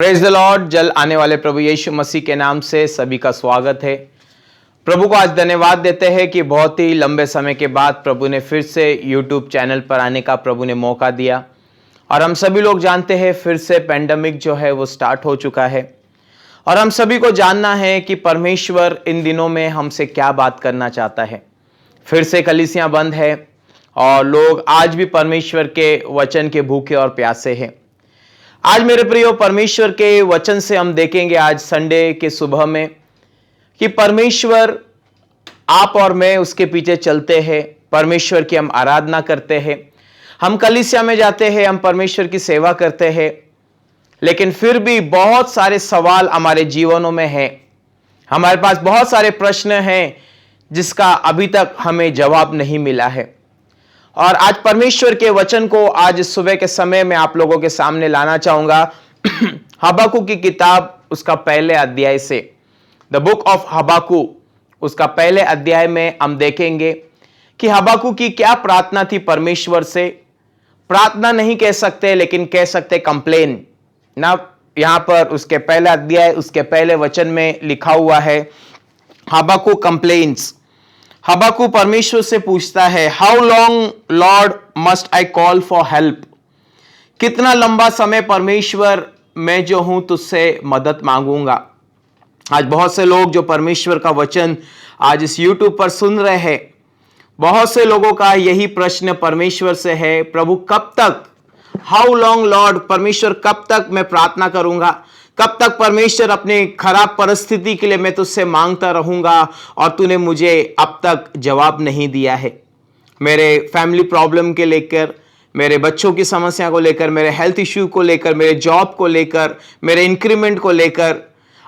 Praise the Lord. जल आने वाले प्रभु यीशु मसीह के नाम से सभी का स्वागत है। प्रभु को आज धन्यवाद देते हैं कि बहुत ही लंबे समय के बाद प्रभु ने फिर से यूट्यूब चैनल पर आने का प्रभु ने मौका दिया। और हम सभी लोग जानते हैं फिर से पेंडेमिक जो है वो स्टार्ट हो चुका है और हम सभी को जानना है कि परमेश्वर इन दिनों में हमसे क्या बात करना चाहता है। फिर से कलीसियां बंद है और लोग आज भी परमेश्वर के वचन के भूखे और प्यासे हैं। आज मेरे प्रियो, परमेश्वर के वचन से हम देखेंगे आज संडे के सुबह में कि परमेश्वर, आप और मैं उसके पीछे चलते हैं, परमेश्वर की हम आराधना करते हैं, हम कलीसिया में जाते हैं, हम परमेश्वर की सेवा करते हैं, लेकिन फिर भी बहुत सारे सवाल हमारे जीवनों में हैं। हमारे पास बहुत सारे प्रश्न हैं जिसका अभी तक हमें जवाब नहीं मिला है। और आज परमेश्वर के वचन को आज सुबह के समय में आप लोगों के सामने लाना चाहूंगा। हबक्कूक की किताब उसका पहले अध्याय से, द बुक ऑफ हबक्कूक, उसका पहले अध्याय में हम देखेंगे कि हबक्कूक की क्या प्रार्थना थी परमेश्वर से। प्रार्थना नहीं कह सकते लेकिन कह सकते कंप्लेन ना। यहां पर उसके पहले अध्याय उसके पहले वचन में लिखा हुआ है, हबक्कूक कंप्लेन्स। हबक्कूक परमेश्वर से पूछता है, how long Lord must I call for help. कितना लंबा समय परमेश्वर मैं जो हूं तुझसे मदद मांगूंगा। आज बहुत से लोग जो परमेश्वर का वचन आज इस यूट्यूब पर सुन रहे हैं, बहुत से लोगों का यही प्रश्न परमेश्वर से है, प्रभु कब तक, हाउ लॉन्ग लॉर्ड, परमेश्वर कब तक मैं प्रार्थना करूंगा, कब तक परमेश्वर अपने खराब परिस्थिति के लिए मैं तुझसे मांगता रहूंगा और तूने मुझे अब तक जवाब नहीं दिया है। मेरे फैमिली प्रॉब्लम के लेकर, मेरे बच्चों की समस्या को लेकर, मेरे हेल्थ इश्यू को लेकर, मेरे जॉब को लेकर, मेरे इंक्रीमेंट को लेकर,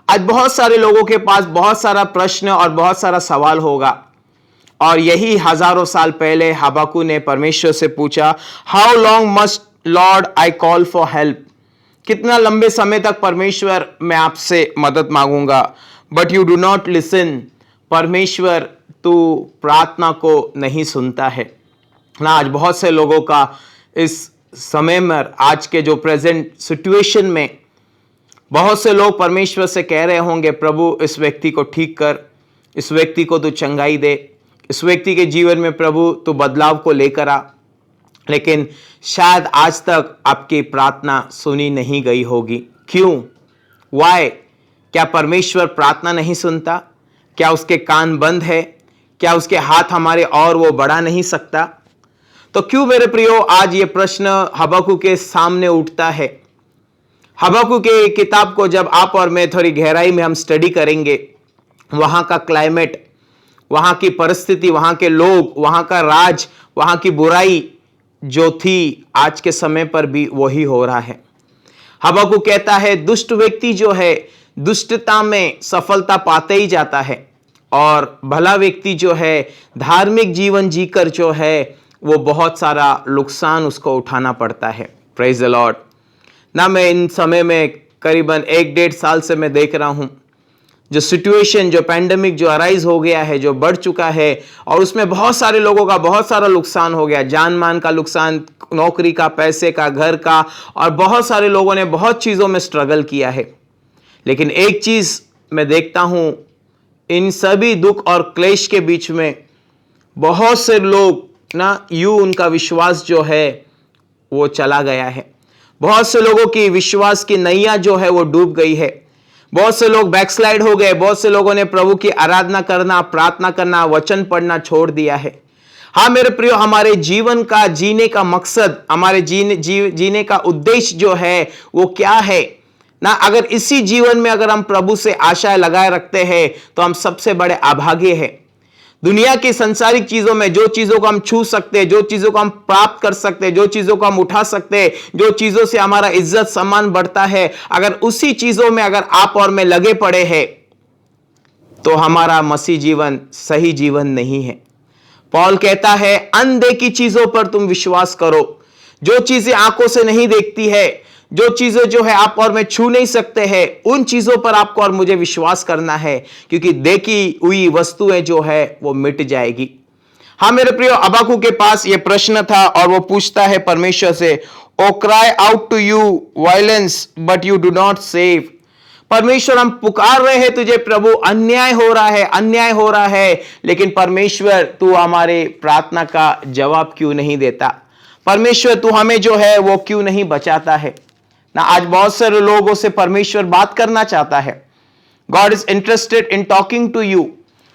आज बहुत सारे लोगों के पास बहुत सारा प्रश्न और बहुत सारा सवाल होगा। और यही हजारों साल पहले हबक्कूक ने परमेश्वर से पूछा, how long must lord I call for help. कितना लंबे समय तक परमेश्वर मैं आपसे मदद मांगूंगा, but you do not listen. परमेश्वर तू प्रार्थना को नहीं सुनता है ना। आज बहुत से लोगों का इस समय में, आज के जो प्रेजेंट सिचुएशन में, बहुत से लोग परमेश्वर से कह रहे होंगे, प्रभु इस व्यक्ति को ठीक कर, इस व्यक्ति को तू चंगाई दे, इस व्यक्ति के जीवन में प्रभु तू बदलाव को लेकर आ। लेकिन शायद आज तक आपकी प्रार्थना सुनी नहीं गई होगी। क्यों? वाई? क्या परमेश्वर प्रार्थना नहीं सुनता? क्या उसके कान बंद है? क्या उसके हाथ हमारे और वो बढ़ा नहीं सकता? तो क्यों मेरे प्रियो आज ये प्रश्न हबक्कूक के सामने उठता है। हबक्कूक के किताब को जब आप और मैं थोड़ी गहराई में हम स्टडी करेंगे, वहां का क्लाइमेट, वहां की परिस्थिति, वहां के लोग, वहां का राज, वहां की बुराई जो थी आज के समय पर भी वही हो रहा है। हबक्कूक कहता है, दुष्ट व्यक्ति जो है दुष्टता में सफलता पाते ही जाता है और भला व्यक्ति जो है धार्मिक जीवन जीकर जो है वो बहुत सारा नुकसान उसको उठाना पड़ता है। प्रेज द लॉर्ड ना। मैं इन समय में करीबन 1-1.5 साल से मैं देख रहा हूं जो सिचुएशन, जो पैंडेमिक जो अराइज हो गया है, जो बढ़ चुका है, और उसमें बहुत सारे लोगों का बहुत सारा नुकसान हो गया, जान मान का नुकसान, नौकरी का, पैसे का, घर का, और बहुत सारे लोगों ने बहुत चीज़ों में स्ट्रगल किया है। लेकिन एक चीज़ मैं देखता हूँ, इन सभी दुख और क्लेश के बीच में बहुत से लोग ना, यूं उनका विश्वास जो है वो चला गया है। बहुत से लोगों की विश्वास की नैया जो है वो डूब गई है। बहुत से लोग बैकस्लाइड हो गए। बहुत से लोगों ने प्रभु की आराधना करना, प्रार्थना करना, वचन पढ़ना छोड़ दिया है। हाँ मेरे प्रियो, हमारे जीवन का जीने का मकसद, हमारे जीने का उद्देश्य जो है वो क्या है ना। अगर इसी जीवन में अगर हम प्रभु से आशा लगाए रखते हैं तो हम सबसे बड़े अभागे हैं। दुनिया की संसारिक चीजों में, जो चीजों को हम छू सकते हैं, जो चीजों को हम प्राप्त कर सकते हैं, जो चीजों को हम उठा सकते हैं, जो चीजों से हमारा इज्जत सम्मान बढ़ता है, अगर उसी चीजों में अगर आप और मैं लगे पड़े हैं तो हमारा मसीह जीवन सही जीवन नहीं है। पौल कहता है, अनदेखी चीजों पर तुम विश्वास करो। जो चीजें आंखों से नहीं देखती है, जो चीजें जो है आप और मैं छू नहीं सकते हैं, उन चीजों पर आपको और मुझे विश्वास करना है, क्योंकि देखी हुई वस्तुएं जो है वो मिट जाएगी। हाँ मेरे प्रियो, हबक्कू के पास यह प्रश्न था और वो पूछता है परमेश्वर से, O cry out to you violence but you do not save. परमेश्वर हम पुकार रहे हैं तुझे प्रभु, अन्याय हो रहा है, अन्याय हो रहा है, लेकिन परमेश्वर तू हमारे प्रार्थना का जवाब क्यों नहीं देता? परमेश्वर तू हमें जो है वो क्यों नहीं बचाता है ना? आज बहुत सारे लोगों से परमेश्वर बात करना चाहता है। God is interested in talking to you.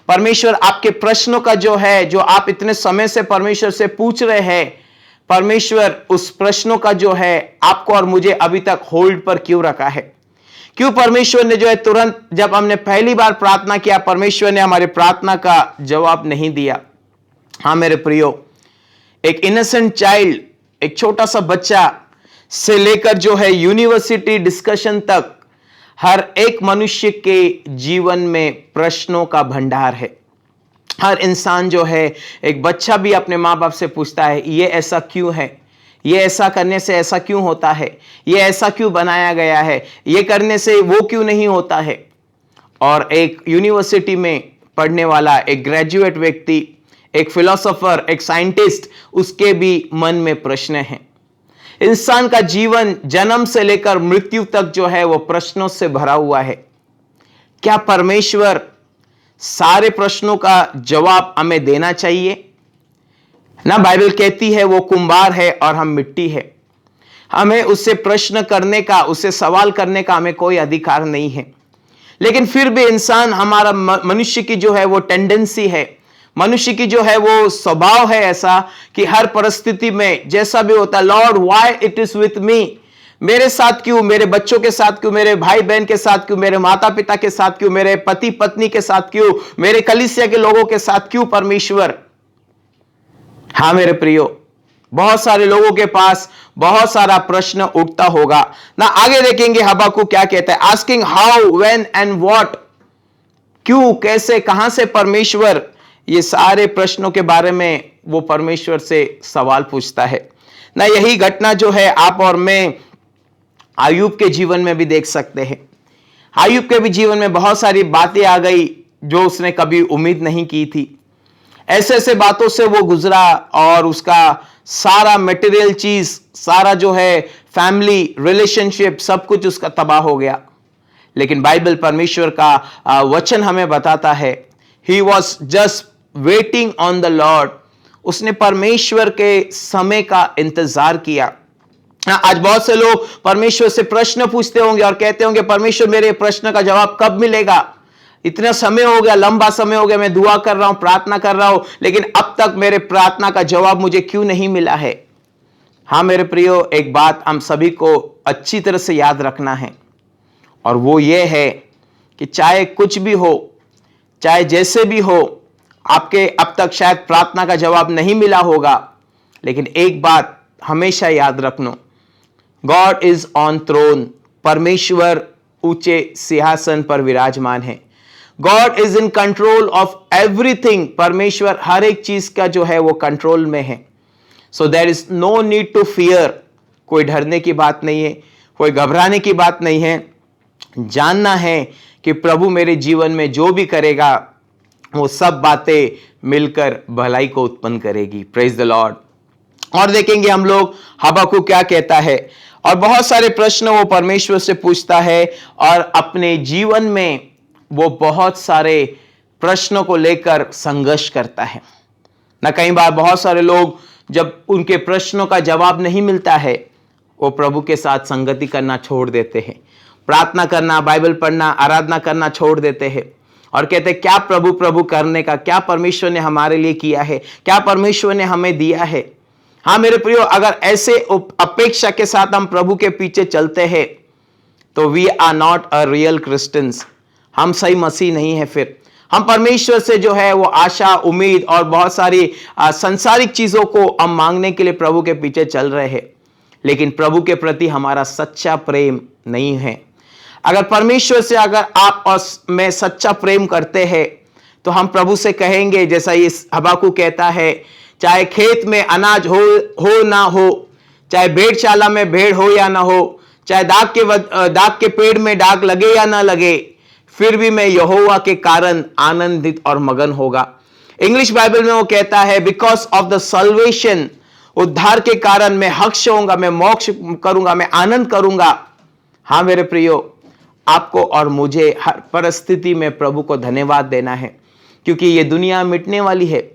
परमेश्वर आपके प्रश्नों का जो है, जो आप इतने समय से परमेश्वर से पूछ रहे हैं, परमेश्वर उस प्रश्नों का जो है आपको और मुझे अभी तक होल्ड पर क्यों रखा है? क्यों परमेश्वर ने जो है तुरंत जब हमने पहली बार प्रार्थना किया, परमेश्वर ने हमारी प्रार्थना का जवाब नहीं दिया? हाँ मेरे प्रियो, एक इनोसेंट चाइल्ड, एक छोटा सा बच्चा से लेकर जो है यूनिवर्सिटी डिस्कशन तक, हर एक मनुष्य के जीवन में प्रश्नों का भंडार है। हर इंसान जो है, एक बच्चा भी अपने माँ बाप से पूछता है, ये ऐसा क्यों है, ये ऐसा करने से ऐसा क्यों होता है, ये ऐसा क्यों बनाया गया है, ये करने से वो क्यों नहीं होता है। और एक यूनिवर्सिटी में पढ़ने वाला एक ग्रेजुएट व्यक्ति, एक फिलोसोफर, एक साइंटिस्ट, उसके भी मन में प्रश्न हैं। इंसान का जीवन जन्म से लेकर मृत्यु तक जो है वो प्रश्नों से भरा हुआ है। क्या परमेश्वर सारे प्रश्नों का जवाब हमें देना चाहिए ना? बाइबल कहती है वो कुंभार है और हम मिट्टी है। हमें उससे प्रश्न करने का, उससे सवाल करने का हमें कोई अधिकार नहीं है। लेकिन फिर भी इंसान, हमारा मनुष्य की जो है वो टेंडेंसी है, मनुष्य की जो है वो स्वभाव है ऐसा कि हर परिस्थिति में जैसा भी होता है, Lord why it is with me, मेरे साथ क्यों, मेरे बच्चों के साथ क्यों, मेरे भाई बहन के साथ क्यों, मेरे माता पिता के साथ क्यों, मेरे पति पत्नी के साथ क्यों, मेरे कलीसिया के लोगों के साथ क्यों परमेश्वर? हाँ मेरे प्रियो, बहुत सारे लोगों के पास बहुत सारा प्रश्न उठता होगा ना। आगे देखेंगे हबक्कू क्या कहता है, asking how, when and what, क्यों, कैसे, कहां से परमेश्वर, ये सारे प्रश्नों के बारे में वो परमेश्वर से सवाल पूछता है ना। यही घटना जो है आप और मैं अय्यूब के जीवन में भी देख सकते हैं। अय्यूब के भी जीवन में बहुत सारी बातें आ गई जो उसने कभी उम्मीद नहीं की थी। ऐसे ऐसे बातों से वो गुजरा और उसका सारा मटेरियल चीज, सारा जो है फैमिली रिलेशनशिप, सब कुछ उसका तबाह हो गया। लेकिन बाइबल, परमेश्वर का वचन हमें बताता है, he was just waiting on the Lord. उसने परमेश्वर के समय का इंतजार किया। आज बहुत से लोग परमेश्वर से प्रश्न पूछते होंगे और कहते होंगे, परमेश्वर मेरे प्रश्न का जवाब कब मिलेगा? इतना समय हो गया, लंबा समय हो गया, मैं दुआ कर रहा हूं, प्रार्थना कर रहा हूं, लेकिन अब तक मेरे प्रार्थना का जवाब मुझे क्यों नहीं मिला है? हाँ मेरे प्रियो, एक बात हम सभी को अच्छी तरह से याद रखना है, और वो ये है कि चाहे कुछ भी हो, चाहे जैसे भी हो, आपके अब तक शायद प्रार्थना का जवाब नहीं मिला होगा, लेकिन एक बात हमेशा याद रखना, गॉड इज ऑन थ्रोन। परमेश्वर ऊंचे सिंहासन पर विराजमान है। God is in control of everything. परमेश्वर हर एक चीज का जो है वो कंट्रोल में है। So there is no need to fear. कोई डरने की बात नहीं है, कोई घबराने की बात नहीं है। जानना है कि प्रभु मेरे जीवन में जो भी करेगा वो सब बातें मिलकर भलाई को उत्पन्न करेगी। Praise the Lord. और देखेंगे हम लोग हबक्कू क्या कहता है, और बहुत सारे प्रश्न वो परमेश्वर से पूछता है और अपने जीवन में वो बहुत सारे प्रश्नों को लेकर संघर्ष करता है ना। कई बार बहुत सारे लोग जब उनके प्रश्नों का जवाब नहीं मिलता है, वो प्रभु के साथ संगति करना छोड़ देते हैं, प्रार्थना करना, बाइबल पढ़ना, आराधना करना छोड़ देते हैं और कहते हैं क्या प्रभु प्रभु करने का, क्या परमेश्वर ने हमारे लिए किया है, क्या परमेश्वर ने हमें दिया है। हाँ मेरे प्रियो, अगर ऐसे अपेक्षा के साथ हम प्रभु के पीछे चलते हैं तो we are not a real Christians. हम सही मसीह नहीं है। फिर हम परमेश्वर से जो है वो आशा, उम्मीद और बहुत सारी संसारिक चीजों को हम मांगने के लिए प्रभु के पीछे चल रहे हैं, लेकिन प्रभु के प्रति हमारा सच्चा प्रेम नहीं है। अगर परमेश्वर से अगर आप और मैं सच्चा प्रेम करते हैं तो हम प्रभु से कहेंगे, जैसा ये हबक्कू कहता है, चाहे खेत में अनाज हो ना हो, चाहे भेड़शाला में भेड़ हो या ना हो, चाहे दाग के पेड़ में दाग लगे या ना लगे, फिर भी मैं यहोवा के कारण आनंदित और मगन होगा। इंग्लिश बाइबल में वो कहता है बिकॉज ऑफ द सल्वेशन, उद्धार के कारण मैं हर्ष होऊंगा, मैं मोक्ष करूंगा, मैं आनंद करूंगा। हाँ मेरे प्रियो, आपको और मुझे हर परिस्थिति में प्रभु को धन्यवाद देना है, क्योंकि ये दुनिया मिटने वाली है।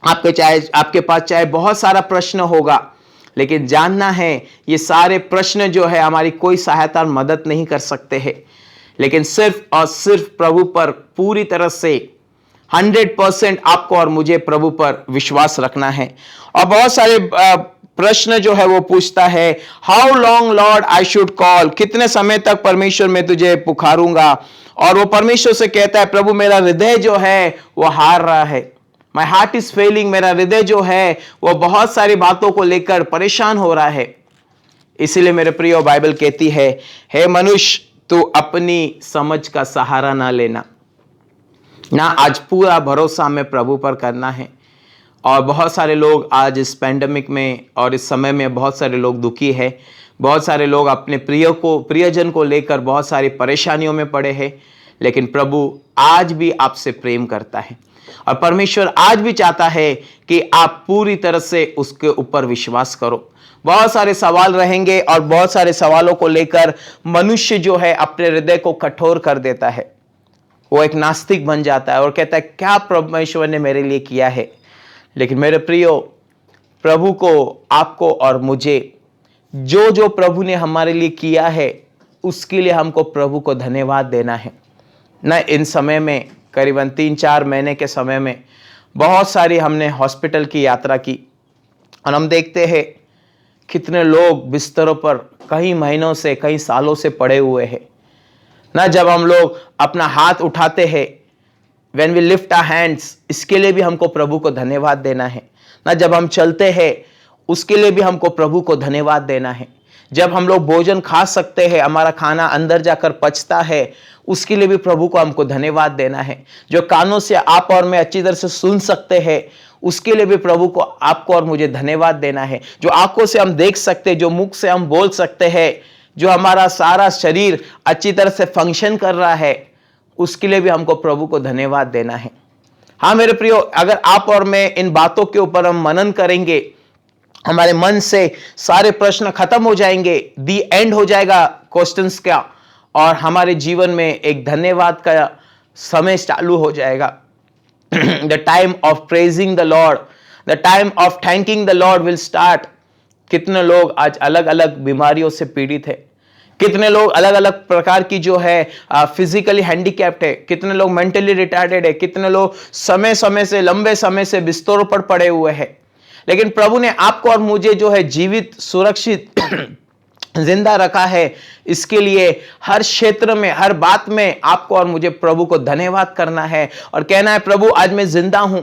आपके पास चाहे बहुत सारा प्रश्न होगा, लेकिन जानना है ये सारे प्रश्न जो है हमारी कोई सहायता और मदद नहीं कर सकते हैं, लेकिन सिर्फ और सिर्फ प्रभु पर पूरी तरह से 100% आपको और मुझे प्रभु पर विश्वास रखना है। और बहुत सारे प्रश्न जो है वो पूछता है, how long Lord I should call, कितने समय तक परमेश्वर मैं तुझे पुकारूंगा। और वो परमेश्वर से कहता है, प्रभु मेरा हृदय जो है वो हार रहा है, माई हार्ट इज फेलिंग, मेरा हृदय जो है वो बहुत सारी बातों को लेकर परेशान हो रहा है। इसीलिए मेरे प्रियो, बाइबल कहती है, हे मनुष्य तू अपनी समझ का सहारा ना लेना, ना आज पूरा भरोसा हमें प्रभु पर करना है। और बहुत सारे लोग आज इस पैंडेमिक में और इस समय में बहुत सारे लोग दुखी है, बहुत सारे लोग अपने प्रियजन को लेकर बहुत सारी परेशानियों में पड़े हैं, लेकिन प्रभु आज भी आपसे प्रेम करता है और परमेश्वर आज भी चाहता है कि आप पूरी तरह से उसके ऊपर विश्वास करो। बहुत सारे सवाल रहेंगे और बहुत सारे सवालों को लेकर मनुष्य जो है अपने हृदय को कठोर कर देता है, वो एक नास्तिक बन जाता है और कहता है क्या परमेश्वर ने मेरे लिए किया है। लेकिन मेरे प्रियो, प्रभु को, आपको और मुझे जो प्रभु ने हमारे लिए किया है उसके लिए हमको प्रभु को धन्यवाद देना है ना। इन समय में करीबन 3-4 महीने के समय में बहुत सारी हमने हॉस्पिटल की यात्रा की और हम देखते हैं कितने लोग बिस्तरों पर कई महीनों से, कई सालों से पड़े हुए हैं ना। जब हम लोग अपना हाथ उठाते हैं, when we lift our hands, इसके लिए भी हमको प्रभु को धन्यवाद देना है ना। जब हम चलते हैं उसके लिए भी हमको प्रभु को धन्यवाद देना है। जब हम लोग भोजन खा सकते हैं, हमारा खाना अंदर जाकर पचता है, उसके लिए भी प्रभु को हमको धन्यवाद देना है। जो कानों से आप और मैं अच्छी तरह से सुन सकते हैं, उसके लिए भी प्रभु को, आपको और मुझे धन्यवाद देना है। जो आंखों से हम देख सकते हैं, जो मुख से हम बोल सकते हैं, जो हमारा सारा शरीर अच्छी तरह से फंक्शन कर रहा है, उसके लिए भी हमको प्रभु को धन्यवाद देना है। हाँ मेरे प्रियो, अगर आप और मैं इन बातों के ऊपर हम मनन करेंगे, हमारे मन से सारे प्रश्न खत्म हो जाएंगे, दी एंड हो जाएगा क्वेश्चंस का, और हमारे जीवन में एक धन्यवाद का समय चालू हो जाएगा। The time of praising the Lord, the time of thanking the Lord will start. कितने लोग आज अलग अलग बीमारियों से पीड़ित है, कितने लोग अलग अलग प्रकार की जो है फिजिकली हैंडीकैप्ड है, कितने लोग मेंटली रिटार्डेड है, कितने लोग समय समय से, लंबे समय से बिस्तरों पर पड़े हुए हैं। लेकिन प्रभु ने आपको और मुझे जो है जीवित, सुरक्षित जिंदा रखा है। इसके लिए हर क्षेत्र में, हर बात में आपको और मुझे प्रभु को धन्यवाद करना है और कहना है, प्रभु आज मैं जिंदा हूं।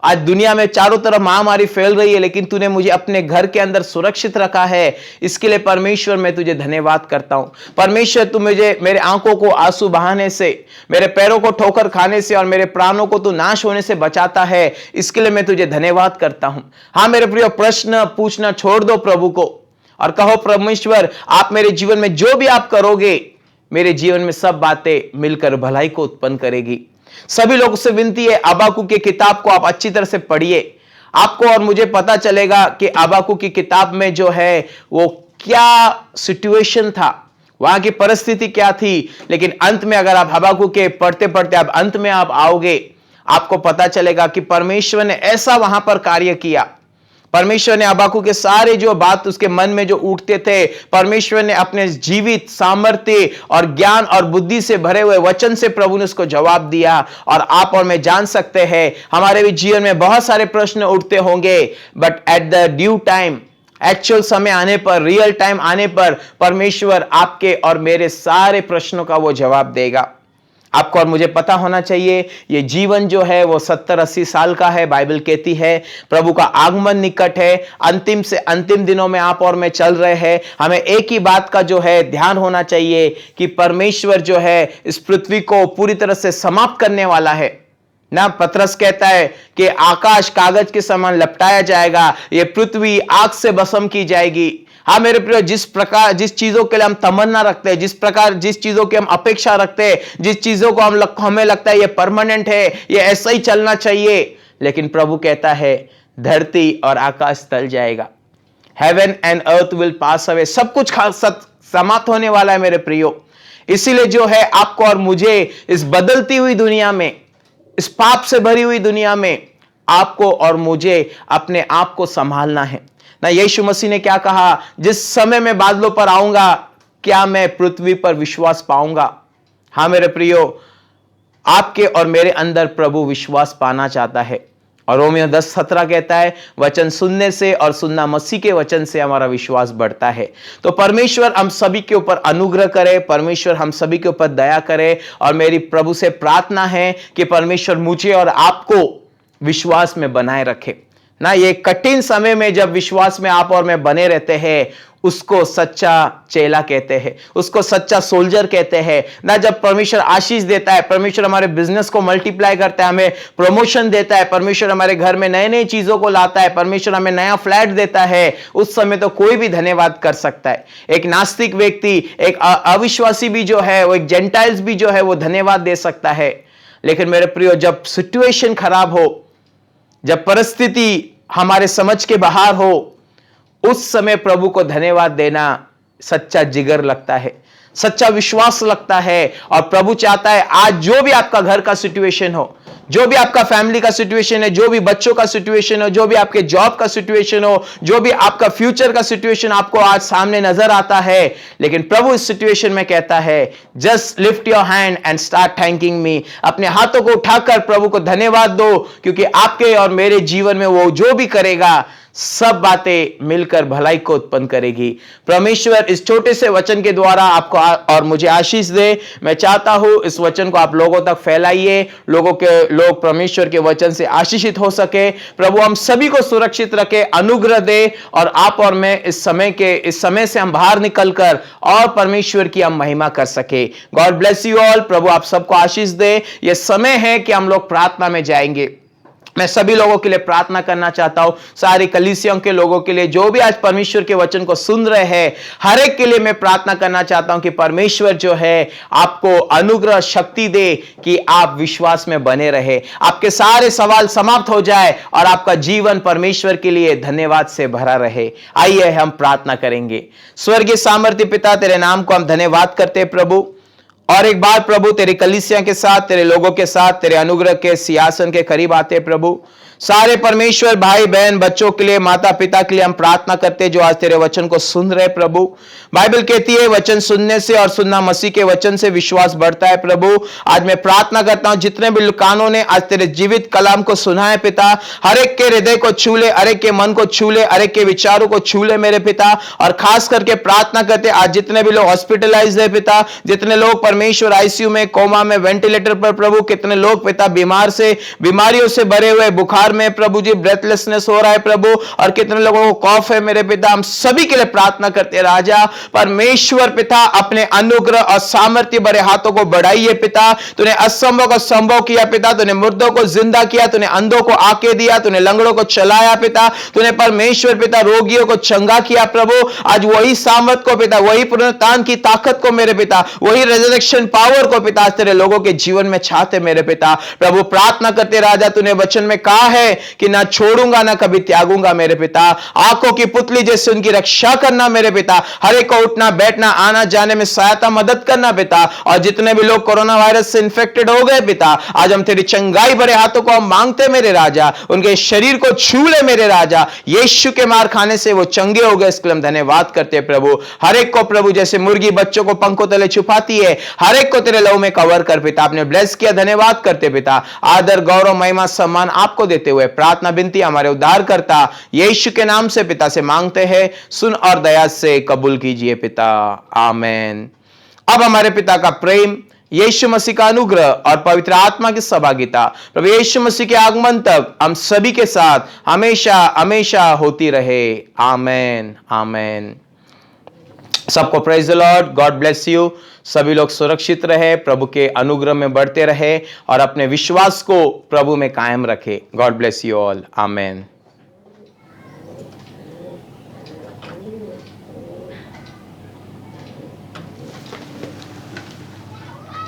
आज दुनिया में चारों तरफ महामारी फैल रही है, लेकिन तूने मुझे अपने घर के अंदर सुरक्षित रखा है। इसके लिए परमेश्वर मैं तुझे धन्यवाद करता हूं। परमेश्वर तू मुझे, मेरे आंखों को आंसू बहाने से, मेरे पैरों को ठोकर खाने से और मेरे प्राणों को तू नाश होने से बचाता है। इसके लिए मैं तुझे धन्यवाद करता हूं। हाँ मेरे प्रिय, प्रश्न पूछना छोड़ दो प्रभु को और कहो, परमेश्वर आप मेरे जीवन में जो भी आप करोगे, मेरे जीवन में सब बातें मिलकर भलाई को उत्पन्न करेगी। सभी लोगों से विनती है, हबक्कूक की किताब को आप अच्छी तरह से पढ़िए। आपको और मुझे पता चलेगा कि हबक्कूक की किताब में जो है वो क्या सिचुएशन था, वहां की परिस्थिति क्या थी। लेकिन अंत में अगर आप हबक्कूक के पढ़ते पढ़ते आप अंत में आप आओगे, आपको पता चलेगा कि परमेश्वर ने ऐसा वहां पर कार्य किया। परमेश्वर ने हबक्कूक के सारे जो बात उसके मन में जो उठते थे, परमेश्वर ने अपने जीवित सामर्थ्य और ज्ञान और बुद्धि से भरे हुए वचन से प्रभु ने उसको जवाब दिया। और आप और मैं जान सकते हैं, हमारे भी जीवन में बहुत सारे प्रश्न उठते होंगे, but at the due time, actual समय आने पर, रियल टाइम आने पर, परमेश्वर आपके और मेरे सारे प्रश्नों का वो जवाब देगा। आपको और मुझे पता होना चाहिए, ये जीवन जो है वो 70-80 साल का है। बाइबल कहती है प्रभु का आगमन निकट है, अंतिम से अंतिम दिनों में आप और मैं चल रहे हैं। हमें एक ही बात का जो है ध्यान होना चाहिए कि परमेश्वर जो है इस पृथ्वी को पूरी तरह से समाप्त करने वाला है ना। पतरस कहता है कि आकाश कागज के समान लपटाया जाएगा, ये पृथ्वी आग से भस्म की जाएगी। हाँ मेरे प्रिय, जिस चीजों के लिए हम तमन्ना रखते हैं, जिस चीजों की हम अपेक्षा रखते हैं, जिस चीजों को हमें लगता है ये परमानेंट है, ये ऐसा ही चलना चाहिए, लेकिन प्रभु कहता है धरती और आकाश टल जाएगा, heaven and earth will pass away, सब कुछ समाप्त होने वाला है मेरे प्रियो। इसीलिए जो है आपको और मुझे इस बदलती हुई दुनिया में, इस पाप से भरी हुई दुनिया में आपको और मुझे अपने आप को संभालना है ना। यीशु मसीह ने क्या कहा, जिस समय मैं बादलों पर आऊंगा क्या मैं पृथ्वी पर विश्वास पाऊंगा। हाँ मेरे प्रियो, आपके और मेरे अंदर प्रभु विश्वास पाना चाहता है। और रोमियो 10:17 कहता है वचन सुनने से और सुनना मसीह के वचन से हमारा विश्वास बढ़ता है। तो परमेश्वर हम सभी के ऊपर अनुग्रह करे, परमेश्वर हम सभी के ऊपर दया करे। और मेरी प्रभु से प्रार्थना है कि परमेश्वर मुझे और आपको विश्वास में बनाए रखे ना। ये कठिन समय में जब विश्वास में आप और मैं बने रहते हैं, उसको सच्चा चेला कहते हैं, उसको सच्चा सोल्जर कहते हैं ना। जब परमेश्वर आशीष देता है, परमेश्वर हमारे बिजनेस को मल्टीप्लाई करता है, हमें प्रमोशन देता है, परमेश्वर हमारे घर में नए नए चीजों को लाता है, परमेश्वर हमें नया फ्लैट देता है, उस समय तो कोई भी धन्यवाद कर सकता है। एक नास्तिक व्यक्ति, एक अविश्वासी भी जो है, वो एक जेंटाइल्स भी जो है, वो धन्यवाद दे सकता है। लेकिन मेरे प्रियो, जब सिचुएशन खराब हो, जब परिस्थिति हमारे समझ के बाहर हो, उस समय प्रभु को धन्यवाद देना सच्चा जिगर लगता है, सच्चा विश्वास लगता है। और प्रभु चाहता है आज जो भी आपका घर का सिचुएशन हो, जो भी आपका फैमिली का सिचुएशन है, जो भी बच्चों का सिचुएशन हो, जो भी आपके जॉब का सिचुएशन हो, जो भी आपका फ्यूचर का सिचुएशन आपको आज सामने नजर आता है, लेकिन प्रभु इस सिचुएशन में कहता है just lift your hand and start thanking मी। अपने हाथों को उठाकर प्रभु को धन्यवाद दो, क्योंकि आपके और मेरे जीवन में वो जो भी करेगा सब बातें मिलकर भलाई को उत्पन्न करेगी। परमेश्वर इस छोटे से वचन के द्वारा आपको और मुझे आशीष दे। मैं चाहता हूं इस वचन को आप लोगों तक फैलाइए, लोग परमेश्वर के वचन से आशीषित हो सके। प्रभु हम सभी को सुरक्षित रखे, अनुग्रह दे, और आप और मैं इस समय से हम बाहर निकलकर और परमेश्वर की हम महिमा कर सके। God bless you all. प्रभु आप सबको आशीष दे। यह समय है कि हम लोग प्रार्थना में जाएंगे। मैं सभी लोगों के लिए प्रार्थना करना चाहता हूं, सारी कलीसियों के लोगों के लिए, जो भी आज परमेश्वर के वचन को सुन रहे हैं, हर एक के लिए मैं प्रार्थना करना चाहता हूं कि परमेश्वर जो है आपको अनुग्रह शक्ति दे कि आप विश्वास में बने रहे, आपके सारे सवाल समाप्त हो जाए और आपका जीवन परमेश्वर के लिए धन्यवाद से भरा रहे। आइए हम प्रार्थना करेंगे। स्वर्गीय सामर्थ्य पिता, तेरे नाम को हम धन्यवाद करते हैं प्रभु। और एक बार प्रभु तेरी कलीसिया के साथ, तेरे लोगों के साथ, तेरे अनुग्रह के सिंहासन के करीब आते प्रभु। सारे परमेश्वर भाई बहन बच्चों के लिए, माता पिता के लिए हम प्रार्थना करते जो आज तेरे वचन को सुन रहे प्रभु। बाइबल कहती है वचन सुनने से और सुनना मसीह के वचन से विश्वास बढ़ता है प्रभु। आज मैं प्रार्थना करता हूं जितने भी लुकानों ने आज तेरे जीवित कलाम को सुना है पिता, हर एक के हृदय को छू ले, हर एक के मन को छू ले, हर एक के विचारों को छू ले मेरे पिता। और खास करके प्रार्थना करते आज जितने भी लोग हॉस्पिटलाइज है पिता, जितने लोग परमेश्वर आईसीयू में, कोमा में, वेंटिलेटर पर प्रभु, कितने लोग पिता बीमारियों से भरे हुए, बुखार में प्रभु जी ब्रेथलेसनेस हो रहा है प्रभु, और कितने लोगों को कॉफ है मेरे पिता। हम सभी के लिए प्रार्थना करते राजा परमेश्वर पिता, अपने अनुग्रह और सामर्थ्य भरे हाथों को बढ़ाइए पिता। तूने असंभव को संभव किया पिता, तूने मुर्दों को जिंदा किया, तूने अंधों को आंखें दिया, तूने लंगड़ों को चलाया पिता, तूने परमेश्वर पिता रोगियों को चंगा किया प्रभु। आज वही सामर्थ को पिता, वही पुनरुत्थान की ताकत को मेरे पिता, वही रेजरेक्शन पावर को पिता तेरे लोगों के जीवन में चाहते मेरे पिता। प्रभु प्रार्थना करते राजा, तूने वचन में कहा है कि ना छोड़ूंगा ना कभी त्यागूंगा मेरे पिता। आंखों की पुतली जैसे उनकी रक्षा करना मेरे पिता, हर एक को उठना बैठना आना जाने में सहायता मदद करना पिता। और जितने भी लोग कोरोना वायरस से इंफेक्टेड हो गए पिता, आज हम तेरी चंगाई भरे हाथों को हम मांगते मेरे राजा, उनके शरीर को छू ले मेरे राजा। यीशु के मार खाने से वो चंगे हो गए, इसके लिए हम धन्यवाद करते प्रभु। हर एक को प्रभु जैसे मुर्गी बच्चों को पंखों तले छुपाती है, हर एक को तेरे लहू में कवर कर पिता। आपने ब्लेस किया, धन्यवाद करते पिता। आदर गौरव महिमा सम्मान आपको देते हुए प्रार्थना विनती हमारे उद्धारकर्ता यीशु के नाम से पिता से मांगते हैं, सुन और दया से कबूल कीजिए पिता, आमेन। अब हमारे पिता का प्रेम, यीशु मसीह का अनुग्रह और पवित्र आत्मा की सहभागिता प्रभु यीशु मसीह के आगमन तक हम सभी के साथ हमेशा हमेशा होती रहे, आमेन आमेन। सबको praise the Lord, God bless you. सभी लोग सुरक्षित रहे, प्रभु के अनुग्रह में बढ़ते रहे और अपने विश्वास को प्रभु में कायम रखे। God bless you all, amen.